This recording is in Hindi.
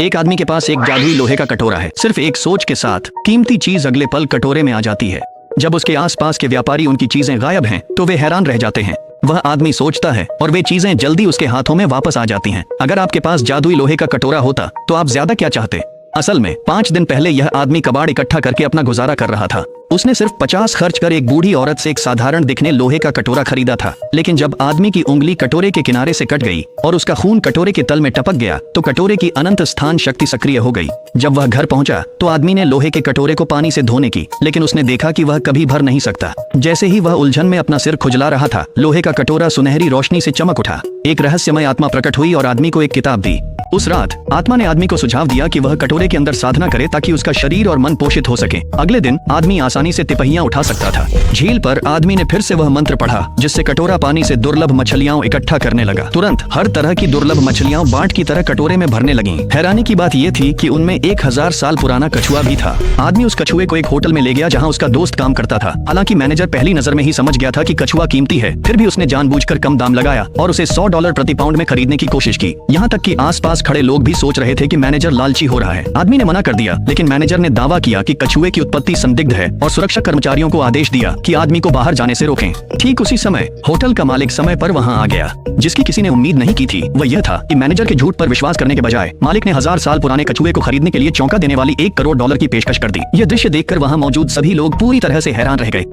एक आदमी के पास एक जादुई लोहे का कटोरा है। सिर्फ एक सोच के साथ कीमती चीज अगले पल कटोरे में आ जाती है। जब उसके आसपास के व्यापारी उनकी चीजें गायब हैं, तो वे हैरान रह जाते हैं। वह आदमी सोचता है और वे चीजें जल्दी उसके हाथों में वापस आ जाती हैं। अगर आपके पास जादुई लोहे का कटोरा होता तो आप ज्यादा क्या चाहते? असल में 5 दिन पहले यह आदमी कबाड़ इकट्ठा करके अपना गुजारा कर रहा था। उसने सिर्फ 50 खर्च कर एक बूढ़ी औरत से एक साधारण दिखने लोहे का कटोरा खरीदा था। लेकिन जब आदमी की उंगली कटोरे के किनारे से कट गई और उसका खून कटोरे के तल में टपक गया, तो कटोरे की अनंत स्थान शक्ति सक्रिय हो गई। जब वह घर पहुंचा तो आदमी ने लोहे के कटोरे को पानी से धोने की, लेकिन उसने देखा कि वह कभी भर नहीं सकता। जैसे ही वह उलझन में अपना सिर खुजला रहा था, लोहे का कटोरा सुनहरी रोशनी से चमक उठा। एक रहस्यमय आत्मा प्रकट हुई और आदमी को एक किताब दी। उस रात आत्मा ने आदमी को सुझाव दिया कि वह कटोरे के अंदर साधना करे ताकि उसका शरीर और मन पोषित हो सके। अगले दिन आदमी आसानी से तिपहियां उठा सकता था। झील पर आदमी ने फिर से वह मंत्र पढ़ा, जिससे कटोरा पानी से दुर्लभ मछलियां इकट्ठा करने लगा। तुरंत हर तरह की दुर्लभ मछलियां बांट की तरह कटोरे में भरने लगीं। हैरानी की बात यह थी कि उनमें 1000 साल पुराना कछुआ भी था। आदमी उस कछुए को एक होटल में ले गया जहाँ उसका दोस्त काम करता था। हालांकि मैनेजर पहली नजर में ही समझ गया था कि कछुआ कीमती है, फिर भी उसने जानबूझकर कम दाम लगाया और उसे $100 प्रति पाउंड में खरीदने की कोशिश की। यहाँ तक कि आसपास खड़े लोग भी सोच रहे थे कि मैनेजर लालची हो रहा है। आदमी ने मना कर दिया, लेकिन मैनेजर ने दावा किया कि कछुए की उत्पत्ति संदिग्ध है और सुरक्षा कर्मचारियों को आदेश दिया कि आदमी को बाहर जाने से रोकें। ठीक उसी समय होटल का मालिक समय पर वहां आ गया। जिसकी किसी ने उम्मीद नहीं की थी वह यह था कि मैनेजर के झूठ पर विश्वास करने के बजाय मालिक ने 1000 साल पुराने कछुए को खरीदने के लिए चौंका देने वाली $1 करोड़ की पेशकश कर दी। यह दृश्य देखकर वहां मौजूद सभी लोग पूरी तरह से हैरान रह गए।